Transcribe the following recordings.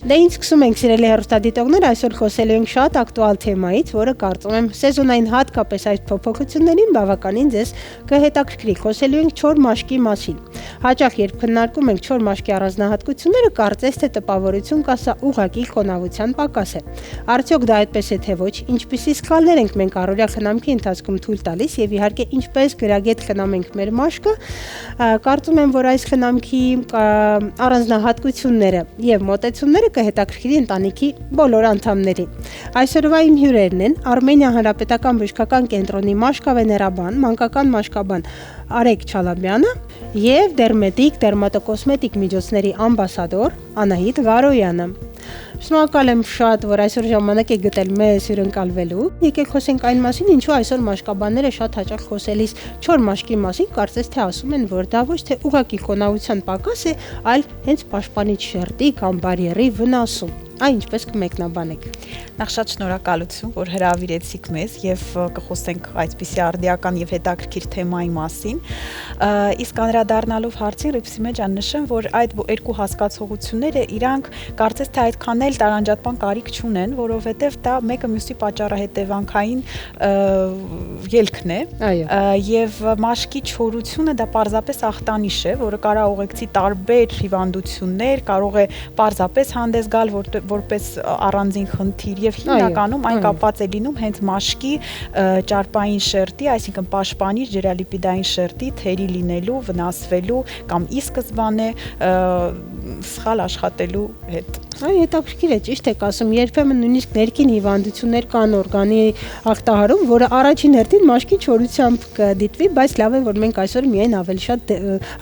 Դե ինչ սկսում ենք սիրելի հեռուստադիտողներ, այսօր խոսելու ենք շատ ակտուալ թեմայից, որը կարծում եմ սեզոնային հատկապես այս փոփոխություններին բավականին ձեզ կհետաքրքրի։ Խոսելու ենք չոր մաշկի մասին։ Հաճախ երբ քննարկում ենք չոր մաշկի առանձնահատկությունները, կարծես թե տպավորություն կա, սա ուղղակի խոնավության պակաս է։ Արդյոք դա այդպես է թե ոչ, ինչպիսի սխալներ ենք մենք առօրյա խնամքի ընթացքում թույլ տալիս եւ իհարկե ինչպես գրագետ խնամ ենք մեր մաշկը, կարծում եմ, որ այս խնամքի առանձնահատկությունները եւ մոտեցումները կհետաքրքրի ընտանիքի բոլոր անդամներին։ Այսօրվա իմ հյուրերն են Արմենիա Հանրապետական բժշկական կենտրոնի մաշկավեներաբան, մանկական մաշկաբան Արեգ Չալաբյանը եւ դերմետիկ դերմատոկոսմետիկ միջոցների ամբասադոր Անահիտ Գարոյանը։ Շնորհակալ եմ շատ, որ այսօր ժամանակ եք գտել մեզ հյուրընկալվելու։ Եկեք խոսենք այն մասին, ինչու այսօր մաշկաբանները շատ հաճախ խոսելիս չոր մաշկի մասին կարծես թե ասում են, որ դա ոչ թե ուղղակի խոնավության պակաս է, այլ հենց պաշտպանիչ շերտի կամ բարիերի վնասում։ Այն ինչպես կմեկնաբանեք։ Նախ շատ շնորհակալություն, որ հրավիրեցիք մեզ եւ կխոսենք այսպիսի արդիական եւ հետաքրքիր թեմայի մասին։ Իսկ անդրադառնալով հարցին, Ռիփսիմե ջան, նշեմ, որ այդ երկու հասկացողությունները իրանք կարծես թե այդքան էլ տարանջատման կարիք չունեն, որովհետեւ դա մեկը մյուսի պատճառահետևանքային ելքն է։ Եվ մաշկի չորությունը դա պարզապես ախտանիշ է, որը կարող է ուղեկցի տարբեր հիվանդություններ, կարող է պարզապես հանդես գալ, որպես առանձին խնդիր եւ հիմնականում այն կապված է լինում հենց մաշկի ճարպային շերտի, այսինքն պաշտպանիչ ջրալիպիդային շերտի թերի լինելու, վնասվելու կամ ի սկզբանե սխալ աշխատելու հետ։ Այ հետաքրքիր է, ճիշտ եք ասում, երբեմն նույնիսկ ներքին հիվանդություններ կան օրգանի ախտահարում, որը առաջին հերթին մաշկի չորությամբ կդիտվի, բայց լավ է, որ մենք այսօր միայն ավելի շատ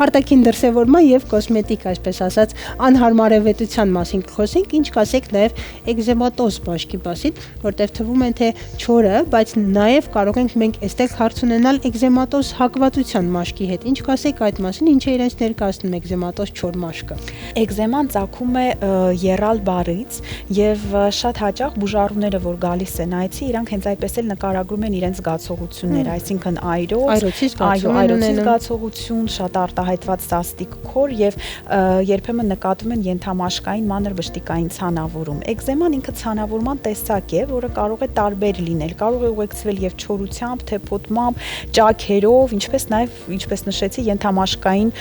արտաքին դրսևորման եւ կոսմետիկ, այսպես ասած, անհարմարավետության մասին կխոսենք, ինչ կասեք նաեւ էկզեմատոզ մաշկի մասին, որտեղ թվում է թե չորը, բայց նաեւ կարող ենք մենք այստեղ հարց ունենալ էկզեմատոզ հակվածության մաշկի հետ։ Ինչ կասեք այդ մասին, ինչ է իրենց ներկայացնում էկզեմատոզ չոր մաշկը։ Էկզեման ծագում է եռալ բառից եւ շատ հաճախ բուժառուները, որ գալիս են այցի, իրանք հենց այդպես էլ նկարագրում են իրենց զգացողությունները, այսինքն այրոցի զգացողություն, շատ արտահայտված սաստիկ քոր եւ երբեմն նկատում են ենթամաշկային մանր բշտիկային ցանավորում։ Էկզեման ինքը ցանավորման տեսակ է, որը կարող է տարբեր լինել, կարող է ուղեկցվել եւ չորությամբ, թեփոտմամբ, ճաքերով, ինչպես նաեւ, ինչպես նշեցի, ենթամաշկային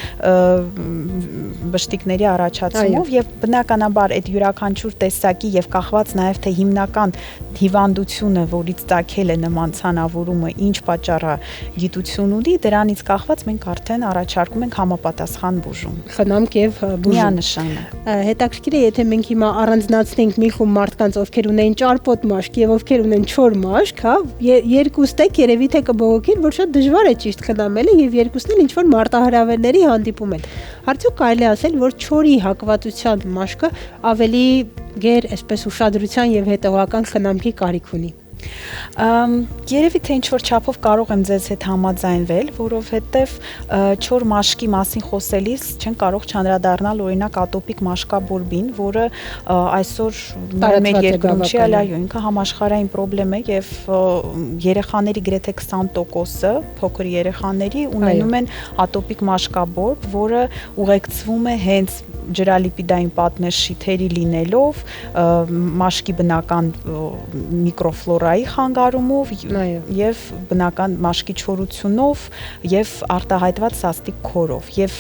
բշտիկների առաջացումով եւ բնականաբար այդ յուրաքանչյուր տեսակի եւ կախված նաեւ թե հիմնական հիվանդությունը, որից ծագել է նման ցանավորումը, ինչ պատճառագիտություն ունի, դրանից կախված մենք արդեն առաջարկում ենք համապատասխան բուժում։ Խնամք եւ բուժում։ Միանշանակ։ Հետաքրքիր է, եթե մենք հիմա առանձնացնենք մի խումբ մարդկանց, ովքեր ունեն ճարպոտ մաշկ եւ ովքեր ունեն չոր մաշկ, հա, երկուստ եք երևի թե կբողոքին, որ շատ դժվար է ճիշտ խնամելը եւ երկուսն էլ ինչ որ մարտահրավերների հանդիպում են։ Արդյոք կարելի է ասել, որ չորի հակվածության մաշկը ավելի գեր, այսպես ուշադրության եւ հետեւական խնամքի կարիք ունի։ Երևի թե ինչ-որ չափով կարող եմ ձեզ հետ համաձայնվել, որովհետև չոր մաշկի մասին խոսելիս չեն կարող չանդրադառնալ օրինակ ատոպիկ մաշկաբորբին, որը այսօր մեր երկրում չի, այլ ինքը համաշխարհային խնդրեմ է եւ երեխաների գրեթե 20%-ը, փոքր երեխաների ունենում են ատոպիկ մաշկաբորբ, որը ուղեկցվում է հենց ջրալիպիդային պատնեշի լինելով, մաշկի բնական միկրոֆլորայի խանգարումով եւ բնական մաշկի չորությունով եւ արտահայտված սաստիկ քորով եւ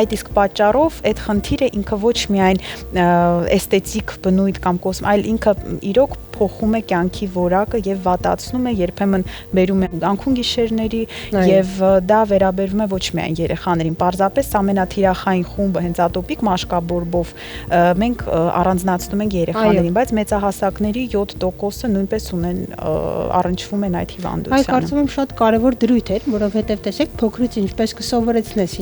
այդ իսկ պատճառով այդ խնդիրը ինքը ոչ միայն էսթետիկ բնույթ կամ այլ ինքը իրոք փոխում է կյանքի որակը եւ վատացնում է, երբեմն բերում է անքուն գիշերների եւ դա վերաբերվում է ոչ միայն երեխաներին, պարզապես ամենաթիրախային խումբը հենց ատոպիկ մաշկաբորբով մենք առանձնացնում ենք երեխաներին, բայց մեծահասակների 7%-ը նույնպես ունեն առնչվում են այդ հիվանդությանը։ Այ կարծում եմ շատ կարևոր դրույթ էր, որովհետեւ տեսեք փոքրուց ինչպես կսովորեցնես,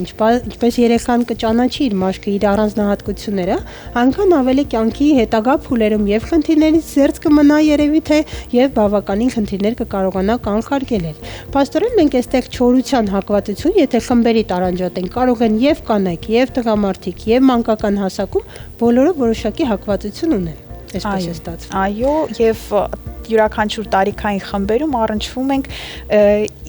ինչպես երեխան կճանաչի իր մաշկի, իր առանձնահատկությունները, այնքան ավելի կյանքի հետագա փուլերում եւ խնդիրներից զերծ կմնա երևի թե եւ բավականին խնդիրներ կկարողանա կանխարգել։ Պաստորեն մենք այստեղ չորության հակվածություն, եթե խմբերի տարանջատենք, կարող են եւ կանայք, եւ տղամարդիկ, եւ մանկական հասակում բոլորը որոշակի հակվածություն ունեն։ Այսպես է ստացվում։ Այո, եւ յուրաքանչյուր տարիքային խմբերում առնչվում ենք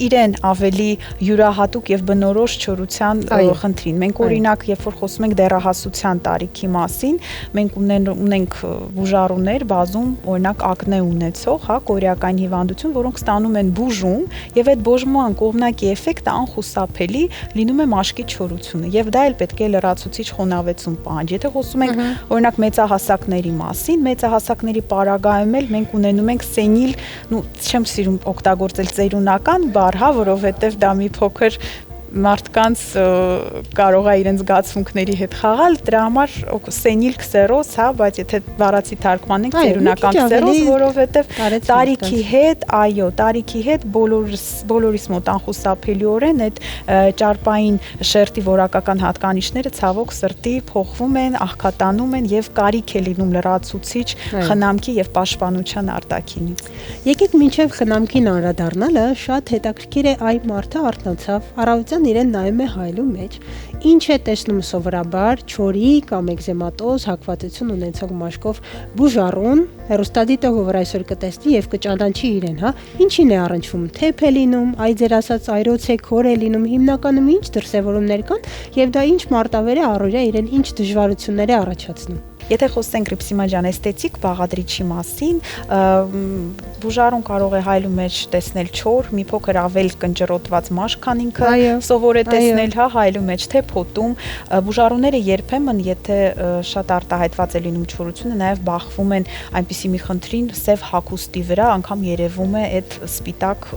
իրեն ավելի յուրահատուկ եւ բնորոշ չորության խնդրին։ Մենք օրինակ, երբ որ խոսում ենք դեռահասության տարիքի մասին, մենք ունենք բուժառուներ բազում, օրինակ ակնե ունեցող, հա, կորեական հիվանդություն, որոնք ստանում են բուժում եւ այդ բուժման կողմնակի էֆեկտը անխուսափելի լինում է մաշկի չորությունը եւ դա էլ պետք է լրացուցիչ խոնավեցում պահանջ։ Եթե խոսում ենք օրինակ մեծահասակների մասին, մեծահասակների պարագայում էլ մենք ունենում ենք սենիլ, չեմ սիրում օգտագործել ծերունական բառ, հա, որովհետեւ դա մի փոքր մարդկանց կարող է իրենց զգացմունքների հետ խաղալ, դրա համար սենիլ քսերոզ, հա, բայց եթե բառացի թարգմանենք ծերունական քսերոզ, որովհետև տարիքի հետ, այո, տարիքի հետ բոլորիս մոտ անխուսափելիորեն այդ ճարպային շերտի որակական հատկանիշները ցավոք սրտի փոխվում են, աղքատանում են եւ կարիք է լինում լրացուցիչ խնամքի եւ պաշտպանության արտաքինից։ Եկեք մինչև խնամքին անդրադառնալը, շատ հետաքրքիր է այ մարդը արթնացավ, առավոտյան իրեն նայում է հայելու մեջ, ինչ է տեսնում սովորաբար չորի կամ էկզեմատոզ հակվածություն ունեցող մաշկով բուժառուն, հեռուստադիտողը, որ այսօր կտեսնի եւ կճանաչի իրեն, հա, ինչին է առնչվում, թեփ է լինում, այ ձեր ասած այրոց է, քոր է լինում, հիմնականում ինչ դրսևորումներ կան եւ դա ինչ մարտավեր է առօրյա իրեն ինչ դժվարություններ է առաջացնում։ Եթե խոսենք Ռիփսիմաջան էսթետիկ բաղադրիչի մասին, բուժառուն կարող է հայելու մեջ տեսնել չոր, մի փոքր ավել կնճռոտված մաշկ, քան ինքը սովոր է տեսնել, հա, հայելու մեջ թե փոտում։ Բուժառուները երբեմն, եթե շատ արտահայտված է լինում չորությունը, նաև բախվում են այնպիսի մի խնդրին սև հագուստի վրա, անգամ երևում է այդ սպիտակ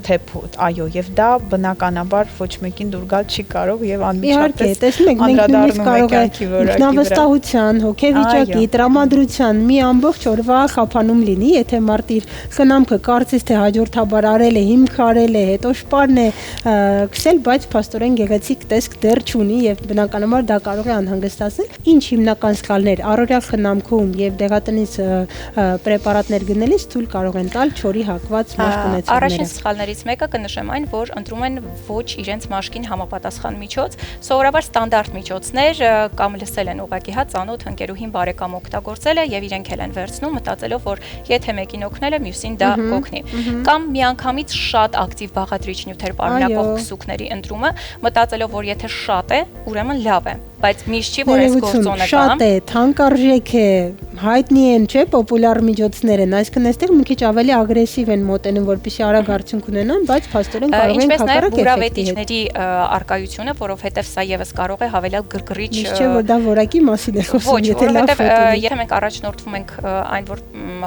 թեփ, այո, եւ դա բնականաբար ոչ մեկին դուր գալ չի կարող եւ անմիջապես անդրադառնում է կյանքի որակի վրա։ Հոգեվիճակի, տրամադրության մի ամբողջ օրվա խափանում լինի, եթե մարդ իր խնամքը կարծես թե հաջորդաբար արել է, հիմք արել է, հետո շպարն է քսել, բայց փաստորեն գեղեցիկ տեսք դեռ չունի եւ բնականաբար դա կարող է անհանգստացնել։ Ինչ հիմնական սխալներ առօրյա խնամքում եւ դեղատնից պրեպարատներ գնելիս թույլ կարող են տալ չորի հակված մաշկ ունեցողները։ Առաջին սխալներից մեկը կնշեմ այն, որ ընտրում են ոչ իրենց մաշկին համապատասխան միջոց, սովորաբար ստանդարտ միջոցներ կամ լսել են ուղղակի հա ծանոթ ընկերուհին բարեկամ օգտագործել է եւ իրենք էլ են վերցնում մտածելով որ եթե մեկին օգնել է մյուսին դա կօգնի կամ միանգամից շատ ակտիվ բաղադրիչ նյութեր պարունակող քսուկների ընտրումը մտածելով որ եթե շատ է ուրեմն լավ է բայց միշտ չի որ այս գործոնը շատ է թանկարժեք է հայտնի են չէ պոպուլյար միջոցներ են այսինքն այստեղ մի քիչ ավելի ագրեսիվ են մոտենում որպեսզի արագ արդյունք ունենան բայց փաստորեն կարող են հակառակ բուրավետիչների արկայությունը որովհետեւ սա եւս կարող է հավելյալ գրգռիչ միշտ չէ որ դա որակի մասին է խոսում եթե լավ եթե մենք առաջնորդվում ենք այն որ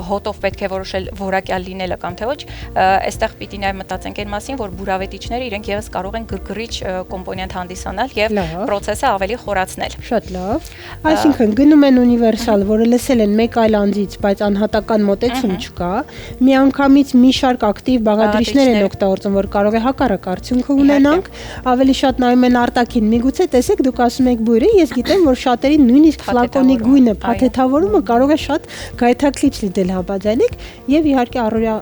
հոտով պետք է որոշել որակյալ լինելը կամ թե ոչ այստեղ պիտի նաև մտածենք այն մասին որ բուրավետիչները իրենք եւս կարող են գրգռիչ կոմպոնենտ հանդիսանալ եւ process-ը ավելի խորացնել շատ լավ այսինքն գնում են ունիվերսալ որը լսել են մեկ այլ անձից բայց անհատական մոտեցում չկա միանգամից մի շարք ակտիվ բաղադրիչներ են օգտագործում որ կարող է հակառակ արդյունքը ունենանք ավելի շատ նայում են արտաքին միգուցե տեսեք դուք ասում եք բույրը ես գիտեմ որ շատերին նույնիսկ ֆլակոնի գույնը փաթեթավորումը կարող է շատ գայթակղիչ լինել համաձայնեք եւ իհարկե առօրյա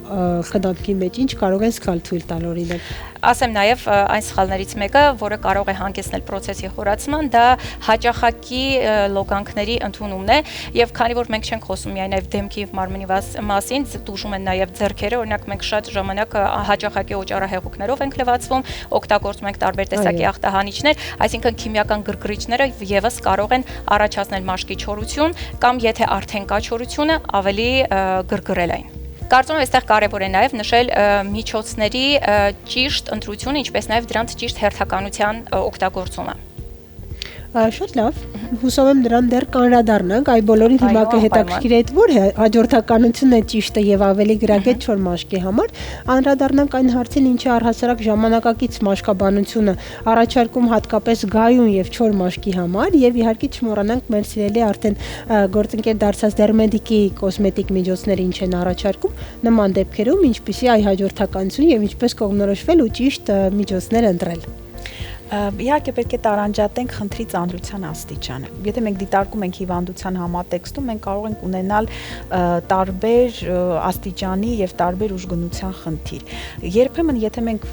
խնամքի մեջ ինչ կարող են սխալ թույլ տալ օրինակ ասեմ նաև այն սխալներից մեկը, որը կարող է հանգեցնել process-ի խորացման, դա հաճախակի լոգանքների ընդունումն է, եւ քանի որ մենք չենք խոսում միայն այլ դեմքի եւ մարմնի մասին, տուժում են նաև ձեռքերը, օրինակ մենք շատ ժամանակ հաճախակի օճառահեղուկներով ենք լվացվում, օգտագործում ենք տարբեր տեսակի ախտահանիչներ, այսինքն քիմիական գրգռիչները եւս կարող են առաջացնել մաշկի չորություն կամ եթե արդեն կա չորությունը, ավելի գրգռել այն Կարծում եմ այստեղ կարևոր է նաև նշել միջոցների ճիշտ ընտրությունը, ինչպես նաև դրանց ճիշտ հերթականության օգտագործումը։ Շատ լավ, հուսով եմ դրան դեռ կանրադառնանք, այ բոլորի հիմա կհետաքրքիր է որ հաջորդականությունն է ճիշտը եւ ավելի գրագետ չոր մաշկի համար, անդրադառնանք այն հարցին, ինչի առհասարակ ժամանակակից մաշկաբանությունը առաջարկում հատկապես գայուն եւ չոր մաշկի համար եւ իհարկե չմոռանանք մեր սիրելի արդեն գործընկեր դարձած դերմեդիկի կոսմետիկ միջոցները ինչ են առաջարկում նման դեպքերում ինչպիսի այ հաջորդականություն եւ ինչպես կողմնորոշվել ու ճիշտ միջոցներ ընտրել։ Իհարկե պետք է տարանջատենք խնդրի ծանրության աստիճանը։ Եթե մենք դիտարկում ենք հիվանդության համատեքստում, մենք կարող ենք ունենալ տարբեր աստիճանի եւ տարբեր ուժգնության խնդիր։ Երբեմն եթե մենք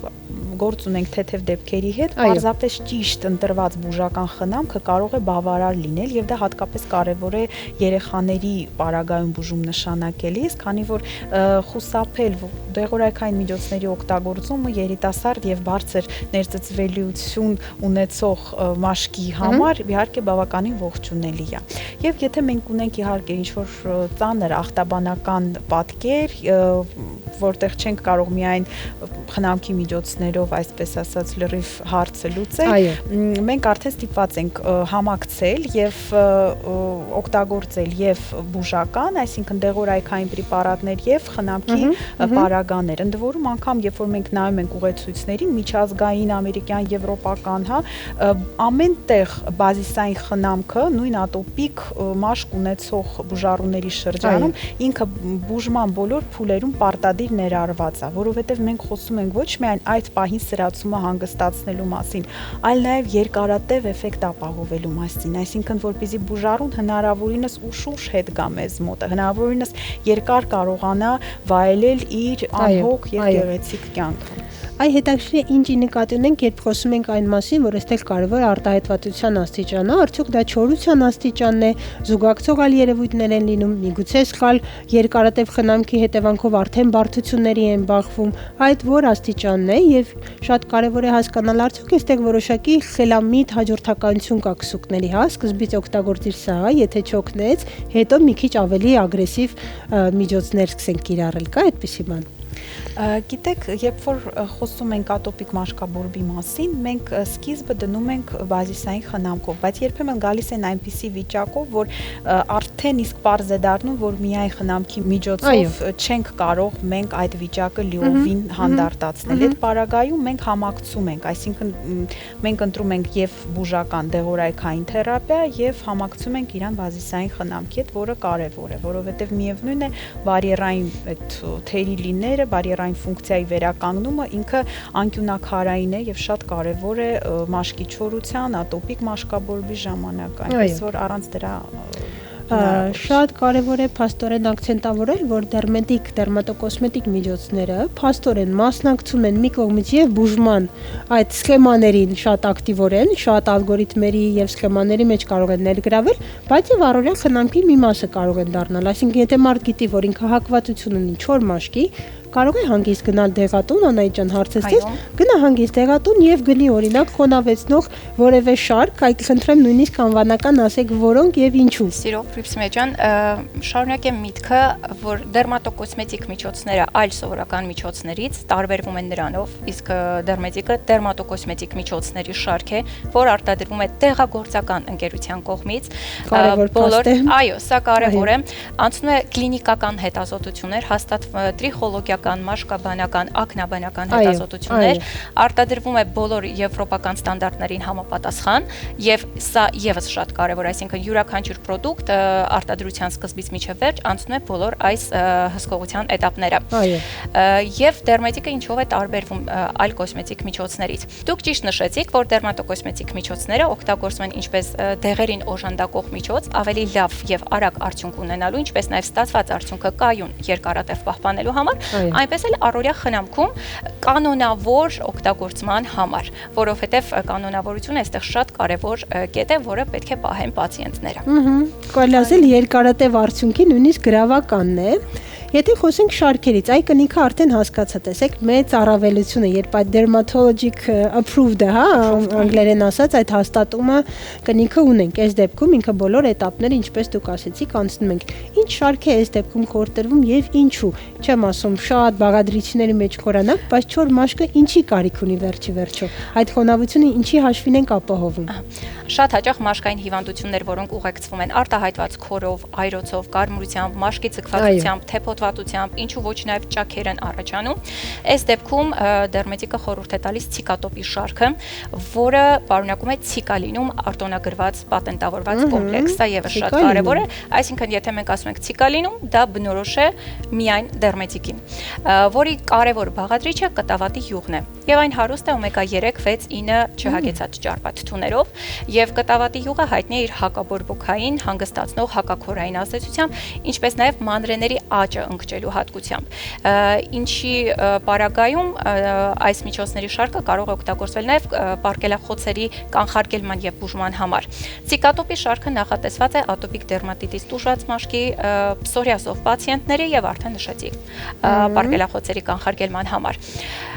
գործ ունենք թեթև դեպքերի հետ, պարզապես ճիշտ ընտրված բուժական խնամքը կարող է բավարար լինել եւ դա հատկապես կարեւոր է երեխաների պարագայում բուժում նշանակելիս, քանի որ խուսափել դեղորայքային միջոցների օգտագործումը երիտասարդ եւ բարձր ներծծվելիություն ունեցող մաշկի համար իհարկե բավականին ողջունելի է։ Եվ եթե մենք ունենք իհարկե ինչ-որ ծանր ախտաբանական պատկեր, որտեղ չենք կարող միայն խնամքի միջոցներով, այսպես ասած, լրիվ հարցը լուծել, մենք արդեն ստիպված ենք համակցել եւ օգտագործել եւ բուժական, այսինքն դեղորայքային պրեպարատներ եւ խնամքի պարագաներ։ Ընդ որում անգամ երբ որ մենք նայում ենք ուղեցույցներին, միջազգային, ամերիկյան, եվրոպական, ամեն տեղ բազիսային խնամքը նույն ատոպիկ մաշկ ունեցող բուժառուների շրջանում ինքը բուժման բոլոր փուլերում պարտադիր ներառված է, որովհետև մենք խոսում ենք ոչ միայն այդ պահին սրացումը հանգստացնելու մասին, այլ նաև երկարատև էֆեկտ ապահովելու մասին, այսինքն որպեսզի բուժառուն հնարավորինս ուշ հետ գա մեզ մոտ, հնարավորինս երկար կարողանա վայելել իր անհոգ եւ գեղեցիկ կյանքը։ Այ հետաքրքիր է ինչ նկատի ունենք, երբ խոսում ենք այն մասին, որ այստեղ կարևոր արտահայտվածության աստիճանն է, արդյոք դա չորության աստիճանն է, զուգակցող այլ երևույթներ են լինում, միգուցե սխալ երկարատև խնամքի հետևանքով արդեն բարդությունների են բախվում, այդ որ աստիճանն է եւ շատ կարևոր է հասկանալ արդյոք այստեղ որոշակի խելամիտ հաջորդականություն կա քսուկների, հա, սկզբից օգտագործիր սա, եթե չօգնեց, հետո մի քիչ ավելի ագրեսիվ միջոցներ սկսենք կիրառել, կա այդպիսի բան։ Գիտեք, երբ որ խոսում ենք ատոպիկ մաշկաբորբի մասին, մենք սկիզբը դնում ենք բազիսային խնամքով, բայց երբեմն գալիս են այնպիսի վիճակով, որ արդեն իսկ պարզ է դառնում, որ միայն խնամքի միջոցով չենք կարող մենք այդ վիճակը լիովին հանդարտացնել։ Այդ պարագայում մենք համակցում ենք, այսինքն մենք ընտրում ենք եւ բուժական դեղորայքային թերապիա եւ համակցում ենք իրան բազիսային խնամքի հետ, որը կարեւոր է, որովհետեւ միևնույն է բարիերային այդ թերի լիները, բարիերային ֆունկցիայի վերականգնումը ինքը անկյունակարային է եւ շատ կարեւոր է մաշկի չորության, ատոպիկ մաշկաբորբի ժամանակ, այնպես որ առանց դրա Շատ կարևոր է փաստորեն ակցենտավորել, որ դերմատոկոսմետիկ միջոցները փաստորեն մասնակցում են մի կողմից եւ բուժման այդ սխեմաներին շատ ակտիվորեն, շատ ալգորիթմերի եւ սխեմաների մեջ կարող են ներգրավել, բայց եւ առօրյա խնամքի մի մասը կարող են դառնալ, այսինքն եթե մարդ գիտի, որ ինքը հակվածություն ունի չոր մաշկի, կարող է հանգիստ գնալ դեղատուն, Անահիտ ջան, հարցեցիք, գնա հանգիստ դեղատուն եւ գնի օրինակ խոնավեցնող որևէ շարք, այլ խնդրեմ նույնիսկ անվանական ասեք որոնք եւ ինչու։ Սիրով Պրիպսմե ջան, շարունակեմ միտքը, որ դերմատոկոսմետիկ միջոցները այլ սովորական միջոցներից տարբերվում են նրանով, իսկ դերմետիկը դերմատոկոսմետիկ միջոցների շարք է, որ արտադրվում է տեղագործական ընկերության կողմից։ Այո, սա կարևոր է, անցնում է կլինիկական հետազոտություններ, տրիխոլոգիական, մաշկաբանական, ակնաբանական հետազոտություններ, արտադրվում է բոլոր եվրոպական ստանդարտներին համապատասխան եւ սա եւս շատ կարեւոր, այսինքն յուրաքանչյուր պրոդուկտ արտադրության սկզբից մինչև վերջ անցնում է բոլոր այս հսկողության этаպները։ Եվ դերմատիկը ինչով է տարբերվում այլ կոսմետիկ միջոցներից։ Դուք ճիշտ նշեցիք, որ դերմատոկոսմետիկ միջոցները օգտագործվում են ինչպես դեղերին օժանդակող միջոց, ավելի լավ եւ արագ արդյունք ունենալու, ինչպես նաեւ ստացված արդյունքը կայուն երկարատև պահպանելու համար, այնպես էլ առօրյա խնամքում կանոնավոր օգտագործման համար, որովհետեւ կանոնավորությունը այստեղ շատ կարեւոր կետ է, որը պետք է պահեն պացիենտները։ Կարելի ասել երկարատև արդյունքի նույնիսկ գրավականն է։ Եթե խոսենք շարքերից, այ կնիքը արդեն հասկացա, տեսեք, մեծ առավելությունը, երբ այդ dermatologic approved-ը, հա, անգլերեն ասած, այդ հաստատումը կնիքը ունենք, այս դեպքում ինքը բոլոր этаպները, ինչպես դուք ասեցիք, անցնում ենք։ Ինչ շարք է այս դեպքում կորտրվում եւ ինչու։ Չեմ ասում շատ բաղադրիչների մեջ խորանակ, բայց չոր մաշկը ինչի կարիք ունի վերջի վերջո։ Այդ խոնավությունը ինչի հաշվին ենք ապահովում։ Շատ հաճախ մաշկային հիվանդություններ, որոնք ուղեկցվում են արտահայտված քորով, այրոցով, կարմրությամբ, մաշկի ձգվածությամբ, թեփոտվածությամբ, ինչու ոչ նաև ճաքեր են առաջանում։ Այս դեպքում դերմետիկը խորհուրդ է տալիս ցիկատոպի շարքը, որը պարունակում է ցիկալինում արտոնագրված պատենտավորված կոմպլեքս, սա եւս շատ կարեւոր է, այսինքն եթե մենք ասում ենք ցիկալինում, դա բնորոշ է միայն դերմետիկին, որի կարևոր բաղադրիչը կտավատի յուղն է։ եւ այն հարուստ է օմեգա 3, 6, 9 չհագեցած ճարպաթթուներով եւ կտավատի յուղը հայտնի է իր հակաբորբոքային հանգստացնող հակաքորային ազդեցությամբ, ինչպես նաեւ մանրեների աճը ընկճելու հատկությամբ։ Ինչի պարագայում այս միջոցների շարքը կարող է օգտագործվել նաեւ պարկելախոցերի կանխարգելման եւ բուժման համար։ Ցիկատոպի շարքը նախատեսված է ատոպիկ դերմատիտիս տուժած մաշկի պսորիազով պացիենտների եւ արդեն նշեցի պարկելախոցերի կանխարգելման համար։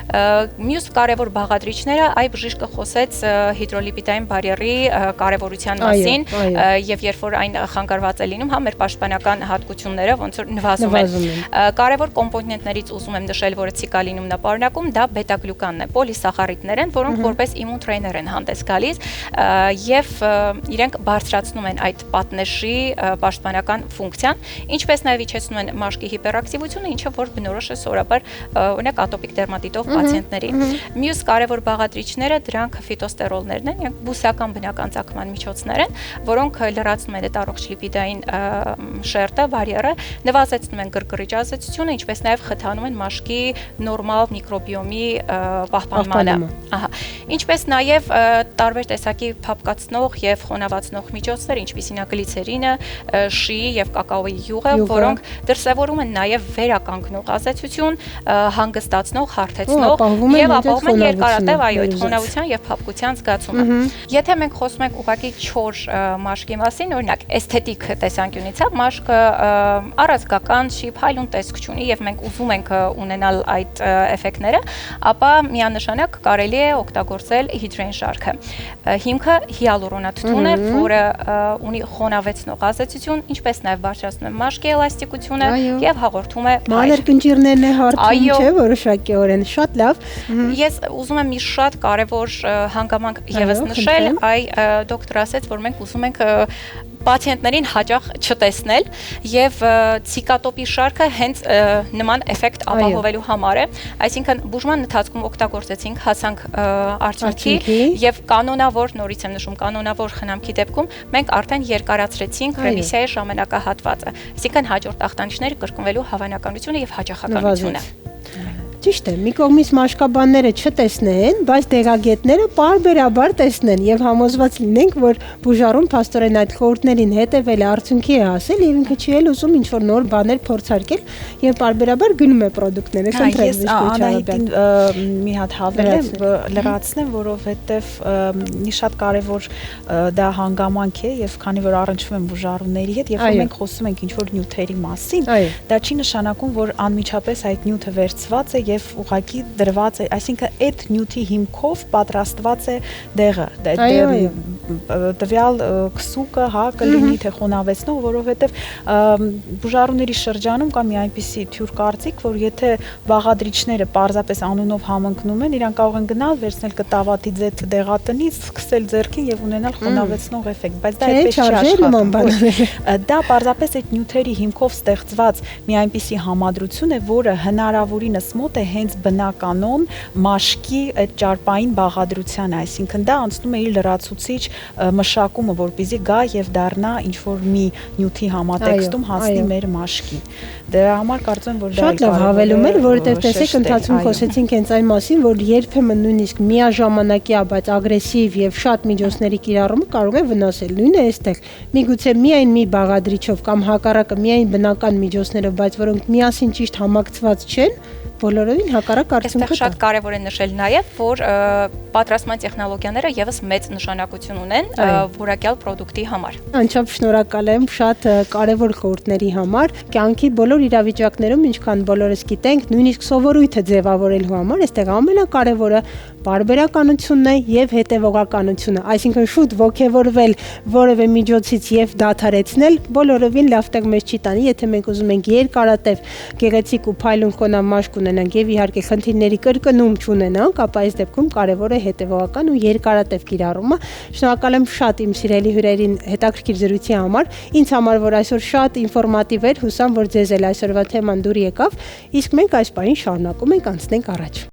Մյուս կարևոր բաղադրիչները այ բժիշկը խոսեց հիդրոլիպիդային բարիերի կարևորության մասին եւ երբ որ այն խանգարված է լինում, հա մեր պաշտպանական հատկությունները ոնց որ նվազում են։ Կարևոր կոմպոնենտներից ուզում եմ նշել, որը ցիկալինում պարունակում, դա բետա-գլյուկանն է, պոլիսախարիդներ են, որոնք որպես իմուն տրեյներ են հանդես գալիս եւ իրենք բարձրացնում են այդ պատնեշի պաշտպանական ֆունկցիան, ինչպես նաեւ իջեցնում են մաշկի հիպերակտիվությունը, ինչը որ բնորոշ է սովորաբար օրինակ ատոպիկ դերմատիտով պացիենտների։ Մյուս կարևոր բաղադրիչները դրանք ֆիտոստերոլներն են, իրենք բուսական բնական ծագման միջոցներ են, որոնք լրացնում են այդ առողջ լիպիդային շերտը, բարիերը, նվազեցնում են գրգռիչ ազդեցությունը, ինչպես նաև խթանում են մաշկի նորմալ միկրոբիոմի պահպանմանը։ Ահա։ Ինչպես նաև տարբեր տեսակի փափկացնող եւ խոնավացնող միջոցներ, ինչպիսին է գլիցերինը, շիի եւ կակաոյի յուղը, որոնք դրսևորում են նաև վերականգնող ազդեցություն, հանգստացնող, հարթեցնող եւ ապահովում են երկարատև այդ խոնավության եւ փափկության զգացումը։ Եթե մենք խոսում ենք ուղղակի չոր մաշկի մասին, օրինակ էսթետիկ տեսանկյունից, մաշկը առազգական չի, փայլուն տեսք չունի եւ մենք ուզում ենք ունենալ այդ էֆեկտները, ապա միանշանակ կարելի է օգտագործել հիդրոին շարքը։ Հիմքը հիալուրոնաթթուն է, որը ունի խոնավեցնող ազդեցություն, ինչպես նաեւ բարձրացնում է մաշկի էլաստիկությունը եւ հաղորդում է մանր կնճիռներն է հարթում, չէ՞, որոշակիորեն շատ լավ։ Ես ուզում եմ մի շատ կարևոր հանգամանք եւս նշել, դոկտոր ասեց, որ մենք ուզում ենք պացիենտներին հաճախ չտեսնել եւ ցիկատոպի շարքը հենց նման էֆեկտ ապահովելու համար է, այսինքն բուժման ընթացքում օգտագործեցինք, հասանք արդյունքի եւ կանոնավոր, նորից եմ նշում, կանոնավոր խնամքի դեպքում մենք արդեն երկարացրեցինք ռեմիսիայի ժամանակահատվածը, այսինքն հաջորդ ախտանիշները կրկնվելու հավանականությունը եւ հաճախականությունը։ Ճիշտ է, մի կողմից մաշկաբանները չտեսնեն, բայց դեղագետները պարբերաբար տեսնեն եւ համոզված լինենք, որ բուժարուն փաստորեն այդ խորհուրդներին հետեւել է, արդյունքի է հասել եւ ինքը չի էլ ուզում ինչ-որ նոր բաներ փորձարկել եւ պարբերաբար գնում է պրոդուկտները։ Ես Անահիտին մի հատ հավելեմ, լրացնեմ, որովհետեւ մի շատ կարեւոր դա հանգամանք է եւ քանի որ առնչվում են բուժարունների հետ, երբ որ մենք խոսում ենք ինչ-որ նյութերի մասին, դա չի նշանակում, որ անմիջապես այդ նյութը վերցված է եւ ուղղակի դրված է, այսինքն այդ նյութի հիմքով պատրաստված է դեղը, տվյալ քսուկը, հա, կլինի թե խոնավեցնող, որովհետեւ բուժարունների շրջանում կա մի այնպիսի թյուր կարծիք, որ եթե բաղադրիչները պարզապես անունով համընկնում են, իրանք կարող են գնալ, վերցնել կտավատի ձեթ դեղատնից, սկսել ձեռքին եւ ունենալ խոնավեցնող էֆեկտ, բայց դա այդպես չի աշխատում։ Դա պարզապես այդ նյութերի հիմքով ստեղծված մի այնպիսի համադրություն է, որը հնարավորինս մոտ է հենց բնականon մաշկի այդ ճարպային բաղադրությանը, այսինքն դա անցնում է իր լրացուցիչ մշակումը, որպեսզի գա եւ դառնա ինչ որ մի նյութի համատեքստում հասնի մեր մաշկին։ Դրա համար կարծում եմ, որ դա շատ լավ հավելում էր, որովհետեւ տեսեք ընթացքում խոսեցինք հենց այն մասին, որ երբեմն նույնիսկ միաժամանակյա, բայց ագրեսիվ եւ շատ միջոցների կիրառումը կարող է վնասել։ Նույնը այստեղ։ Միգուցե միայն մի բաղադրիչով կամ հակառակը միայն բնական միջոցներով, բայց որոնք միասին ճիշտ համակցված չեն, բոլորովին հակառակ արդյունքը կա։ Այստեղ շատ կարևոր է նշել նաև, որ պատրաստման տեխնոլոգիաները եւս մեծ նշանակություն ունեն որակյալ պրոդուկտի համար։ Անչափ շնորհակալ եմ շատ կարևոր խորհուրդների համար։ Կյանքի բոլոր իրավիճակներում, ինչքան բոլորս գիտենք, նույնիսկ սովորույթը ձևավորելու համար, այստեղ ամենակարևորը պարբերականությունն է եւ հետեւողականությունը, այսինքն շուտ ողջևորվել որևէ միջոցից եւ դադարեցնել բոլորովին լավ տեղ մեզ չի տանի, եթե մենք ուզում ենք երկարատև գեղեցիկ ու փայլուն խոնամաշկ ունենանք եւ իհարկե խնդիրների կրկնում չունենանք, ապա այս դեպքում կարեւոր է հետեւողական ու երկարատև կիրառումը։ Շնորհակալ եմ շատ իմ սիրելի հյուրերին հետաքրքիր զրույցի համար, ինձ համար որ այսօր շատ ինֆորմատիվ էր, հուսամ որ ձեզ էլ այսօրվա թեման դուր եկավ, իսկ մենք այս պահին շարունակում ենք անցնենք առաջ։